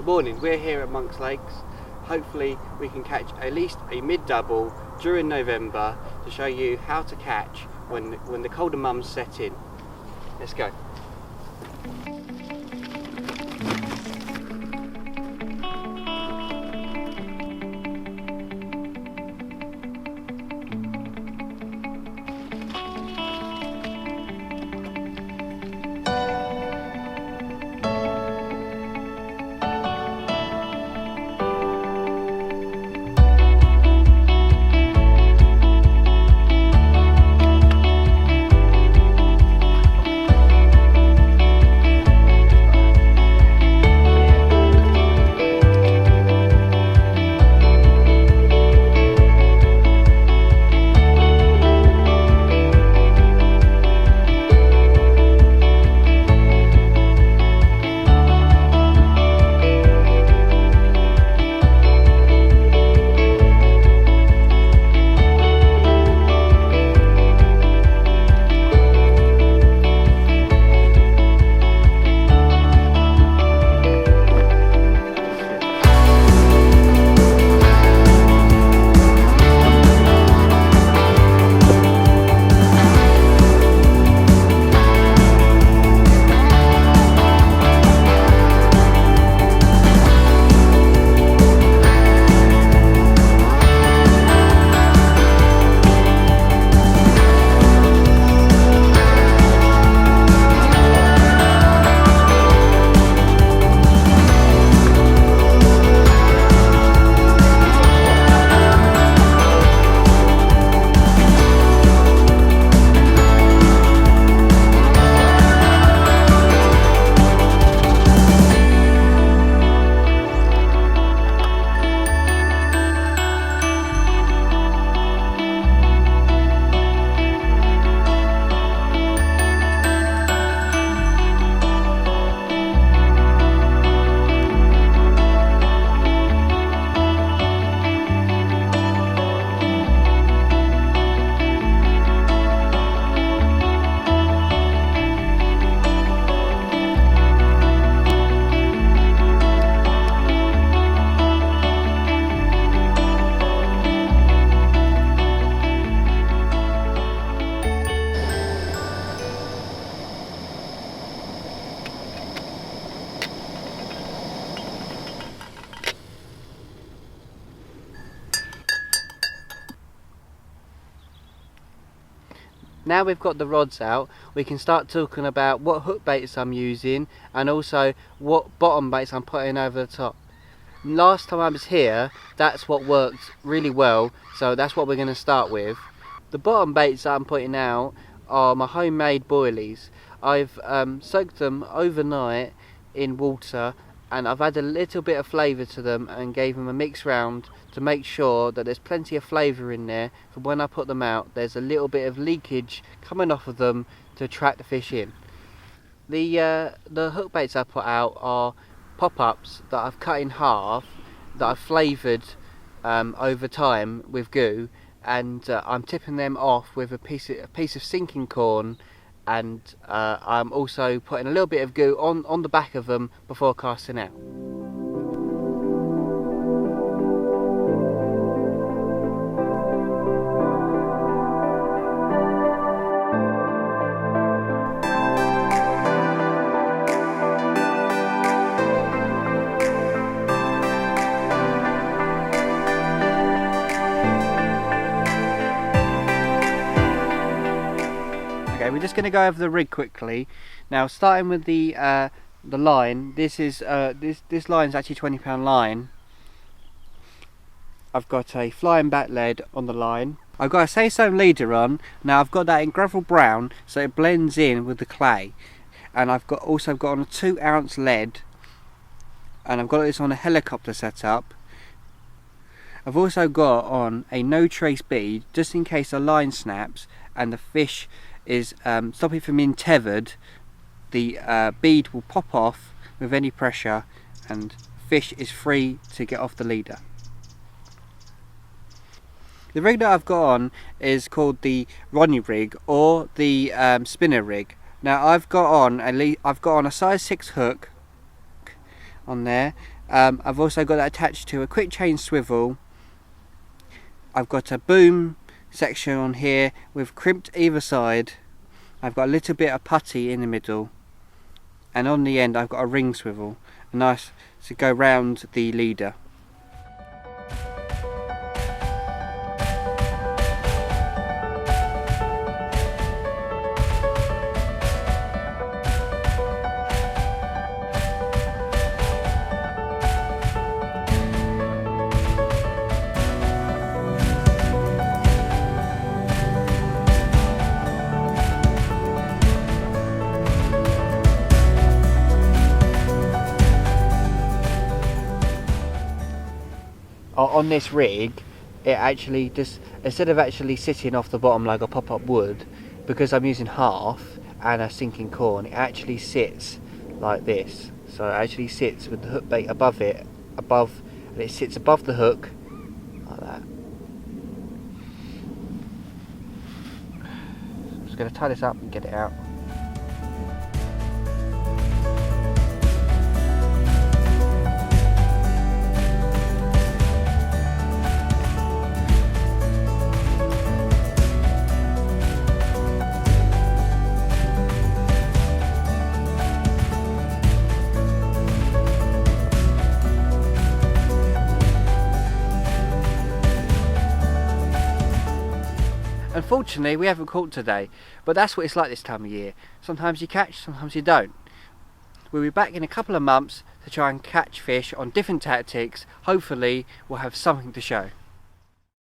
Good morning, we're here at Monk's Lakes. Hopefully we can catch at least a mid-double during November to show you how to catch when the colder months set in. Let's go. Now we've got the rods out, we can start talking about what hook baits I'm using and also what bottom baits I'm putting over the top. Last time I was here, that's what worked really well, so that's what we're going to start with. The bottom baits that I'm putting out are my homemade boilies. I've soaked them overnight in water and I've added a little bit of flavour to them and gave them a mix round to make sure that there's plenty of flavour in there for when I put them out. There's a little bit of leakage coming off of them to attract the fish in. The hook baits I put out are pop-ups that I've cut in half, that I've flavoured over time with goo, and I'm tipping them off with a piece of sinking corn, and I'm also putting a little bit of goo on the back of them before casting out. We're just going to go over the rig quickly. Now, starting with the line. This is this line is actually £20 line. I've got a flying back lead on the line. I've got a Say So leader on. Now I've got that in gravel brown, so it blends in with the clay. And I've also got on a 2-ounce lead, and I've got this on a helicopter setup. I've also got on a no trace bead, just in case the line snaps and the fish is stop it from being tethered. The bead will pop off with any pressure and fish is free to get off the leader. The rig that I've got on is called the Ronnie rig or the spinner rig. Now I've got on a size 6 hook on there, I've also got that attached to a quick chain swivel. I've got a boom section on here with crimped either side. I've got a little bit of putty in the middle, and on the end I've got a ring swivel, nice to go round the leader. On this rig, it actually just, instead of actually sitting off the bottom like a pop-up wood, because I'm using half and a sinking corn, it actually sits like this. So it actually sits with the hook bait above it, and it sits above the hook like that. So I'm just going to tie this up and get it out. Unfortunately, we haven't caught today, but that's what it's like this time of year. Sometimes you catch, sometimes you don't. We'll be back in a couple of months to try and catch fish on different tactics. Hopefully, we'll have something to show.